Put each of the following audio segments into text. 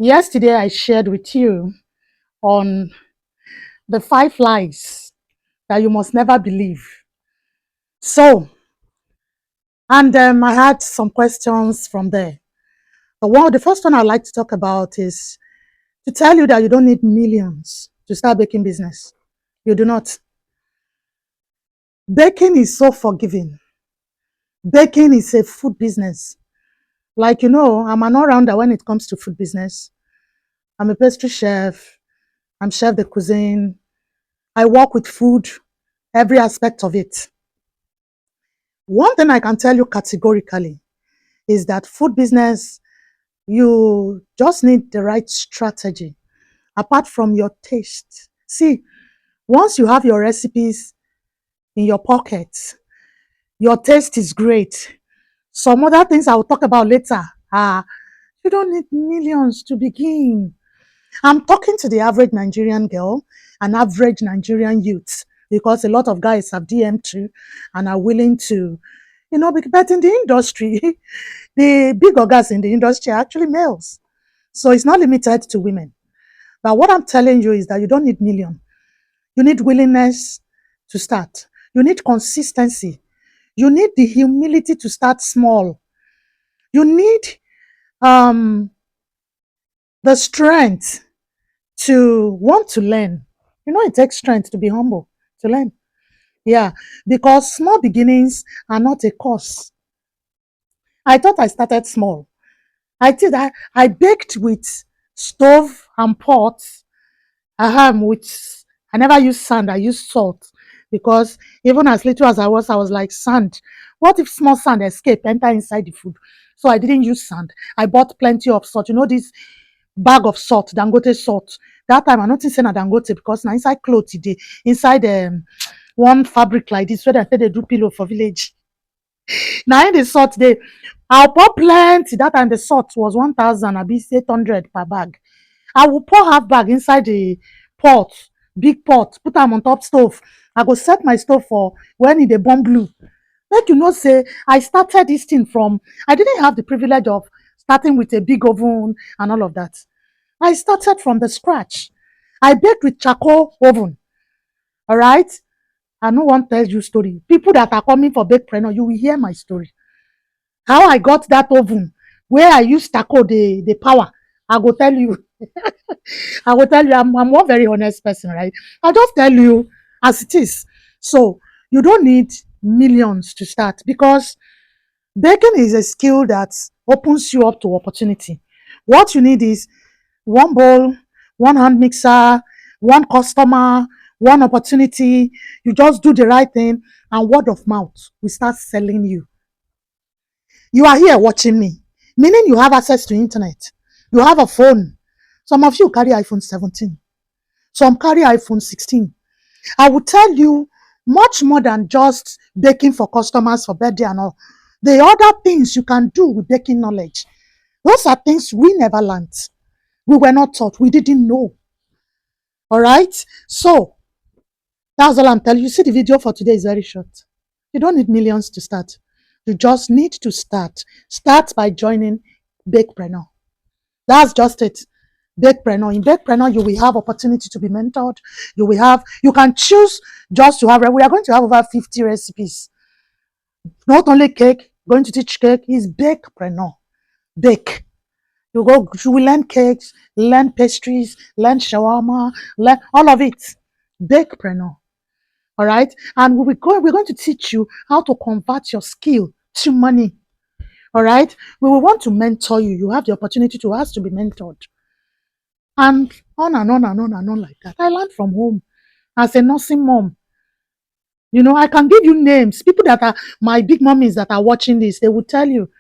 Yesterday, I shared with you on the 5 lies that you must never believe. So, and I had some questions from there. The first one I'd like to talk about is to tell you that you don't need millions to start baking business. You do not. Baking is so forgiving. Baking is a food business. Like, I'm an all-rounder when it comes to food business. I'm a pastry chef. I'm chef de cuisine. I work with food, every aspect of it. One thing I can tell you categorically is that food business, you just need the right strategy apart from your taste. See, once you have your recipes in your pocket, your taste is great. Some other things I will talk about later. You don't need millions to begin. I'm talking to the average Nigerian girl, an average Nigerian youth, because a lot of guys have DM too and are willing to, but in the industry, the big ogas in the industry are actually males. So it's not limited to women. But what I'm telling you is that you don't need million. You need willingness to start. You need consistency. You need the humility to start small. You need um, the strength to want to learn. It takes strength to be humble, to learn. Yeah, because small beginnings are not a curse. I thought I started small. I baked with stove and pot. I never used sand, I used salt. Because even as little as I was like, sand. What if small sand escape, enter inside the food? So I didn't use sand. I bought plenty of salt. This bag of salt, Dangote salt. That time I noticed say na Dangote because na inside cloth e dey, inside one fabric like this wey dem take dey do pillow for village. Na im the salt dey. I pour plenty. That time the salt was 1,000 abi 800 per bag. I will pour half bag inside the pot, big pot, put am on top stove. I go set my stove for when e dey burn blue. Make you know say I started this thing from, I didn't have the privilege of starting with a big oven and all of that. I started from the scratch. I baked with charcoal oven. All right. I no wan tell you story. People that are coming for Bakepreneur, you will hear my story. How I got that oven, where I use charcoal, the power. I go tell you. I will tell you, I'm one very honest person, right? I'll just tell you as it is. So you don't need millions to start because baking is a skill that opens you up to opportunity. What you need is one bowl, one hand mixer, one customer, one opportunity. You just do the right thing and word of mouth will start selling you. You are here watching me, meaning you have access to internet. You have a phone. Some of you carry iPhone 17. Some carry iPhone 16. I will tell you much more than just baking for customers for birthday and all. The other things you can do with baking knowledge, those are things we never learned. We were not taught. We didn't know. All right? So, that's all I'm telling you. See, the video for today is very short. You don't need millions to start. You just need to start. Start by joining Bakepreneur. That's just it. Bakepreneur. In Bakepreneur, you will have opportunity to be mentored. You can choose just to have, we are going to have over 50 recipes. Not only cake, going to teach cake, is Bakepreneur. Bake. You will learn cakes, learn pastries, learn shawarma, learn all of it. Bakepreneur. All right. And we're going to teach you how to convert your skill to money. All right. We will want to mentor you. You have the opportunity to ask to be mentored. And on and on and on and on like that. I learned from home as a nursing mom. I can give you names. People that are my big mommies that are watching this, they will tell you.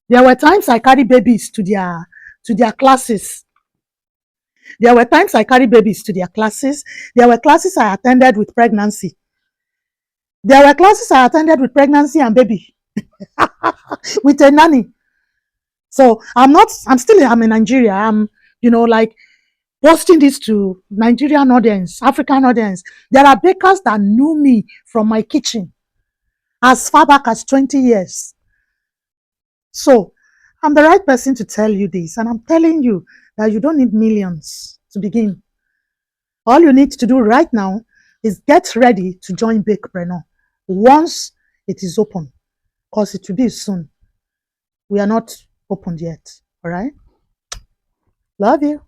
There were times I carry babies to their classes. There were times I carry babies to their classes. There were classes I attended with pregnancy. There were classes I attended with pregnancy and baby with a nanny. So I'm in Nigeria. I'm, like posting this to Nigerian audience, African audience. There are bakers that knew me from my kitchen as far back as 20 years. So I'm the right person to tell you this. And I'm telling you that you don't need millions to begin. All you need to do right now is get ready to join Bakepreneur once it is open, because it will be soon. We are not opened yet. All right. Love you.